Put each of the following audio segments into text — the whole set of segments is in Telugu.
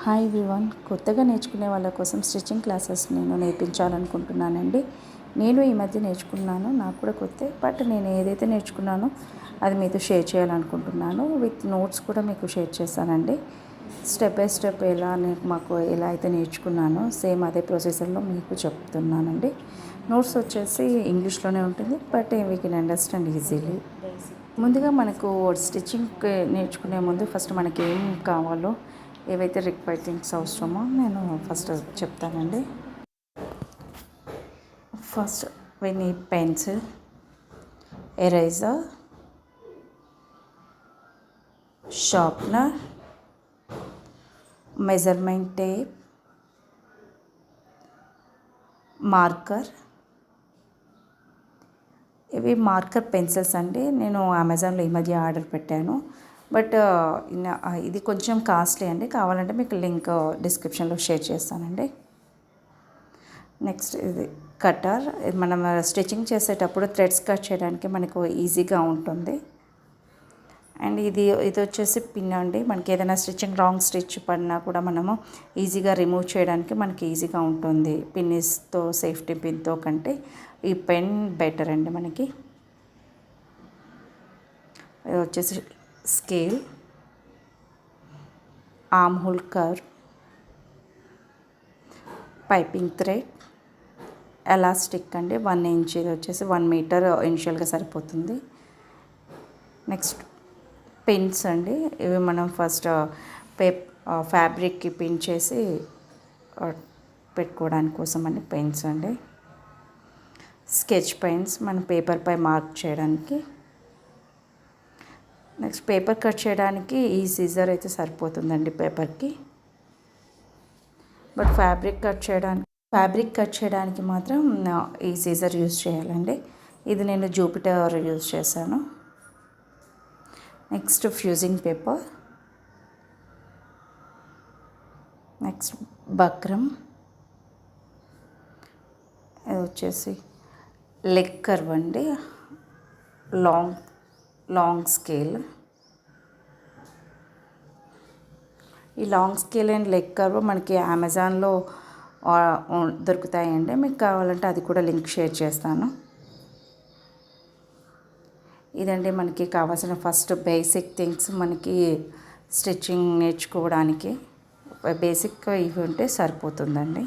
హాయ్ ఎవ్రీవన్, కొత్తగా నేర్చుకునే వాళ్ళ కోసం స్టిచ్చింగ్ క్లాసెస్ నేను నేర్పించాలనుకుంటున్నానండి. నేను ఈ మధ్య నేర్చుకున్నాను, నాకు కూడా కొత్త. బట్ నేను ఏదైతే నేర్చుకున్నానో అది మీతో షేర్ చేయాలనుకుంటున్నాను. విత్ నోట్స్ కూడా మీకు షేర్ చేస్తానండి. స్టెప్ బై స్టెప్ ఎలా అయితే నేర్చుకున్నానో సేమ్ అదే ప్రొసీజర్లో మీకు చెప్తున్నానండి. నోట్స్ వచ్చేసి ఇంగ్లీష్లోనే ఉంటుంది, but we can understand easily. ముందుగా మనకు స్టిచ్చింగ్ నేర్చుకునే ముందు ఫస్ట్ మనకి ఏం కావాలో, ఏవైతే రిక్వైర్డ్ థింగ్స్ అవసరమో నేను ఫస్ట్ చెప్తానండి. First we need pencil, eraser, sharpener, measurement tape, marker. ఇవి మార్కర్ పెన్సిల్స్ అండి. నేను అమెజాన్లో ఈ మధ్య ఆర్డర్ పెట్టాను. బట్ ఇది కొంచెం కాస్ట్లీ అండి. కావాలంటే మీకు లింక్ డిస్క్రిప్షన్లో షేర్ చేస్తానండి. నెక్స్ట్ ఇది కటర్. మనం స్టిచ్చింగ్ చేసేటప్పుడు థ్రెడ్స్ కట్ చేయడానికి మనకు ఈజీగా ఉంటుంది. అండ్ ఇది వచ్చేసి పిన్ అండి. మనకి ఏదైనా స్టిచ్చింగ్ రాంగ్ స్టిచ్ పడినా కూడా మనము ఈజీగా రిమూవ్ చేయడానికి మనకి ఈజీగా ఉంటుంది. పిన్నిస్తో, సేఫ్టీ పిన్తో కంటే ఈ పెన్ బెటర్ అండి మనకి. ఇది వచ్చేసి scale, arm hole curve, piping thread, elastic అండి 1 ఇంచ్. ఇది వచ్చేసి 1 మీటర్ ఇనిషియల్గా సరిపోతుంది. నెక్స్ట్ పిన్స్ అండి. ఇవి మనం ఫస్ట్ ఫ్యాబ్రిక్కి పిన్ చేసి పెట్టుకోవడానికి కోసం అండి పెన్స్ అండి. స్కెచ్ పెన్స్ మన పేపర్పై మార్క్ చేయడానికి. నెక్స్ట్ పేపర్ కట్ చేయడానికి ఈ సీజర్ అయితే సరిపోతుందండి పేపర్కి. బట్ ఫ్యాబ్రిక్ కట్ చేయడానికి మాత్రం ఈ సీజర్ యూజ్ చేయాలండి. ఇది నేను జూపిటర్ యూజ్ చేశాను. Next fusing paper, next buckram, ఇది వచ్చేసి లెగ్ కర్వ్ అండి, లాంగ్ స్కేల్. ఈ long scale and leg curve మనకి అమెజాన్లో దొరుకుతాయండి. మీకు కావాలంటే అది కూడా లింక్ షేర్ చేస్తాను. ఇదండి మనకి కావాల్సిన ఫస్ట్ బేసిక్ థింగ్స్. మనకి స్టిచ్చింగ్ నేర్చుకోవడానికి బేసిక్గా ఇవి ఉంటే సరిపోతుందండి.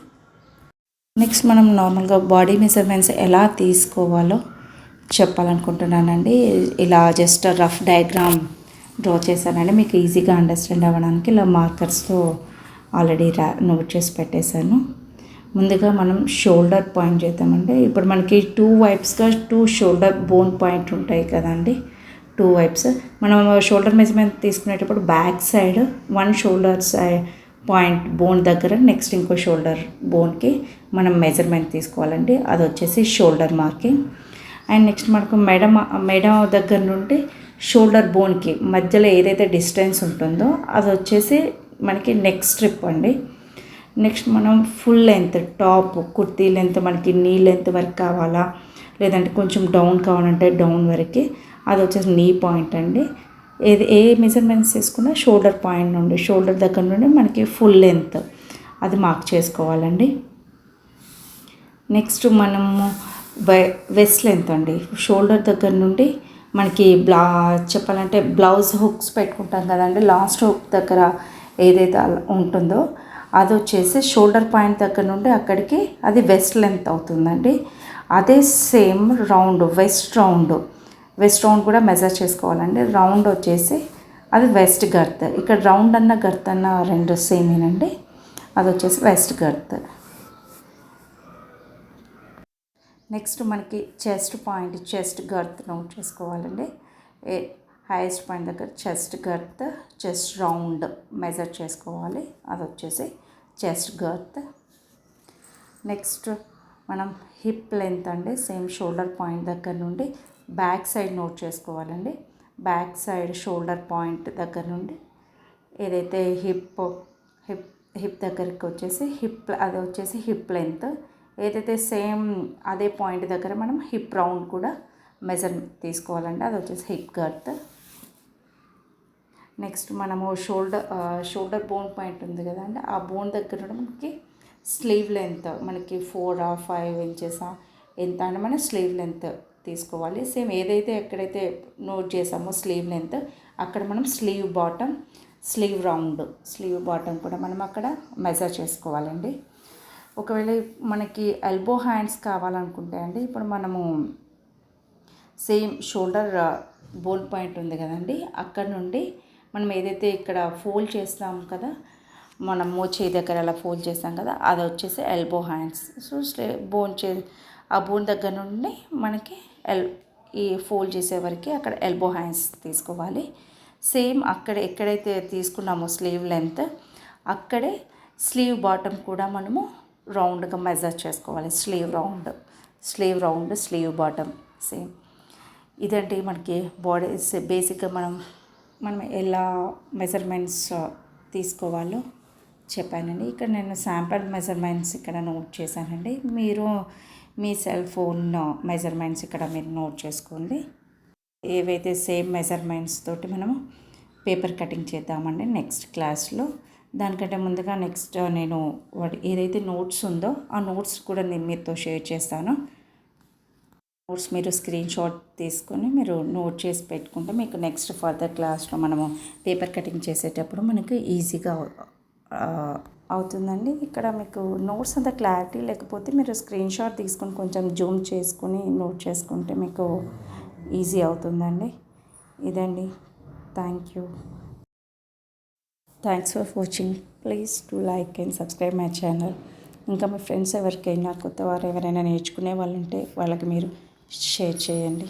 నెక్స్ట్ మనం నార్మల్గా బాడీ మెజర్మెంట్స్ ఎలా తీసుకోవాలో చెప్పాలనుకుంటున్నానండి. ఇలా జస్ట్ రఫ్ డయాగ్రామ్ డ్రా చేశానండి, మీకు ఈజీగా అండర్స్టాండ్ అవ్వడానికి. ఇలా మార్కర్స్తో ఆల్రెడీ నోట్ చేసి పెట్టేశాను. ముందుగా మనం షోల్డర్ పాయింట్ చేద్దామండి. ఇప్పుడు మనకి 2 వైప్స్గా 2 షోల్డర్ బోన్ పాయింట్ ఉంటాయి కదండి. 2 వైప్స్ మనం షోల్డర్ మెజర్మెంట్ తీసుకునేటప్పుడు back side 1 shoulder point bone దగ్గర నెక్స్ట్ ఇంకో షోల్డర్ బోన్కి మనం మెజర్మెంట్ తీసుకోవాలండి. అది వచ్చేసి షోల్డర్ మార్కింగ్. అండ్ నెక్స్ట్ మనకు మెడ దగ్గర నుండి షోల్డర్ బోన్కి మధ్యలో ఏదైతే డిస్టెన్స్ ఉంటుందో అది వచ్చేసి మనకి నెక్ స్ట్రిప్ అండి. నెక్స్ట్ మనం full length top kurti length మనకి నీ లెంత్ వరకు కావాలా, లేదంటే కొంచెం డౌన్ కావాలంటే డౌన్ వరకు, అది వచ్చేసి నీ పాయింట్ అండి. ఏ మెజర్మెంట్స్ తీసుకున్నా షోల్డర్ పాయింట్ నుండి షోల్డర్ దగ్గర నుండి మనకి ఫుల్ లెంత్ అది మార్క్ చేసుకోవాలండి. నెక్స్ట్ మనము వెస్ట్ లెంత్ అండి. షోల్డర్ దగ్గర నుండి మనకి చెప్పాలంటే బ్లౌజ్ హుక్స్ పెట్టుకుంటాం కదండి, లాస్ట్ హుక్ దగ్గర ఏదైతే ఉంటుందో అది వచ్చేసి షోల్డర్ పాయింట్ దగ్గర నుండి అక్కడికి అది వెస్ట్ లెంత్ అవుతుందండి. అదే సేమ్ రౌండ్ వెస్ట్ రౌండ్ కూడా మెజర్ చేసుకోవాలండి. రౌండ్ వచ్చేసి అది వెస్ట్ గర్త్. ఇక్కడ రౌండ్ అన్న గర్త్ అన్న రెండు సేమేనండి. అది వచ్చేసి వెస్ట్ గర్త్. నెక్స్ట్ మనకి చెస్ట్ గర్త్ నోట్ చేసుకోవాలండి. హైయెస్ట్ పాయింట్ దగ్గర చెస్ట్ రౌండ్ మెజర్ చేసుకోవాలి. అది వచ్చేసి చెస్ట్ గర్త్. నెక్స్ట్ మనం హిప్ లెంత్ అండి. సేమ్ షోల్డర్ పాయింట్ దగ్గర నుండి బ్యాక్ సైడ్ నోట్ చేసుకోవాలండి. బ్యాక్ సైడ్ షోల్డర్ పాయింట్ దగ్గర నుండి ఏదైతే హిప్ దగ్గరికి వచ్చేసి అది వచ్చేసి హిప్ లెంత్. ఏదైతే సేమ్ అదే పాయింట్ దగ్గర మనం హిప్ రౌండ్ కూడా మెజర్ తీసుకోవాలండి. అది వచ్చేసి హిప్ గర్త్. నెక్స్ట్ మనము షోల్డర్ బోన్ పాయింట్ ఉంది కదండి, ఆ బోన్ దగ్గర నుండి మనకి స్లీవ్ లెంత్ మనకి 4 or 5 ఇంచెసా ఎంత అని మనం స్లీవ్ లెంత్ తీసుకోవాలి. సేమ్ ఏదైతే ఎక్కడైతే నోట్ చేసామో స్లీవ్ లెంత్, అక్కడ మనం స్లీవ్ బాటమ్ కూడా మనం అక్కడ మెజర్ చేసుకోవాలండి. ఒకవేళ మనకి ఎల్బో హ్యాండ్స్ కావాలనుకుంటే అండి, ఇప్పుడు మనము సేమ్ షోల్డర్ బోన్ పాయింట్ ఉంది కదండి, అక్కడ నుండి మనం ఏదైతే ఇక్కడ ఫోల్డ్ చేస్తాం కదా, మనం మోచే దగ్గర అలా ఫోల్డ్ చేస్తాం కదా, అది వచ్చేసి ఎల్బో హ్యాండ్స్. సో ఆ బోన్ దగ్గర నుండి మనకి ఈ ఫోల్డ్ చేసే వరకు అక్కడ ఎల్బో హ్యాండ్స్ తీసుకోవాలి. సేమ్ అక్కడ ఎక్కడైతే తీసుకున్నామో స్లీవ్ లెంత్, అక్కడే స్లీవ్ బాటమ్ కూడా మనము రౌండ్గా మెజర్ చేసుకోవాలి. Sleeve round sleeve bottom same. ఇదంటే మనకి బాడీ బేసిక్గా మనం ఎలా మెజర్మెంట్స్ తీసుకోవాలో చెప్పానండి. ఇక్కడ నేను శాంపుల్ మెజర్మెంట్స్ ఇక్కడ నోట్ చేశానండి. మీరు మీ సెల్ ఫోన్ మెజర్మెంట్స్ ఇక్కడ మీరు నోట్ చేసుకోండి. ఏవైతే సేమ్ మెజర్మెంట్స్ తోటి మనము పేపర్ కటింగ్ చేద్దామండి నెక్స్ట్ క్లాస్లో. దానికంటే ముందుగా నెక్స్ట్ నేను ఏదైతే నోట్స్ ఉందో ఆ నోట్స్ కూడా నేను మీతో షేర్ చేస్తాను. నోట్స్ మీరు స్క్రీన్ షాట్ తీసుకొని మీరు నోట్ చేసి పెట్టుకుంటే మీకు నెక్స్ట్ ఫర్దర్ క్లాస్లో మనము పేపర్ కటింగ్ చేసేటప్పుడు మనకు ఈజీగా అవుతుందండి. ఇక్కడ మీకు నోట్స్ అంత క్లారిటీ లేకపోతే మీరు స్క్రీన్ షాట్ తీసుకొని కొంచెం జూమ్ చేసుకుని నోట్ చేసుకుంటే మీకు ఈజీ అవుతుందండి. ఇదండి. Thanks for watching. Please to like and subscribe my channel. ఇంకా మీ ఫ్రెండ్స్ ఎవరికైనా కొత్త వారు ఎవరైనా నేర్చుకునే వాళ్ళు ఉంటే వాళ్ళకి మీరు షేర్ చేయండి.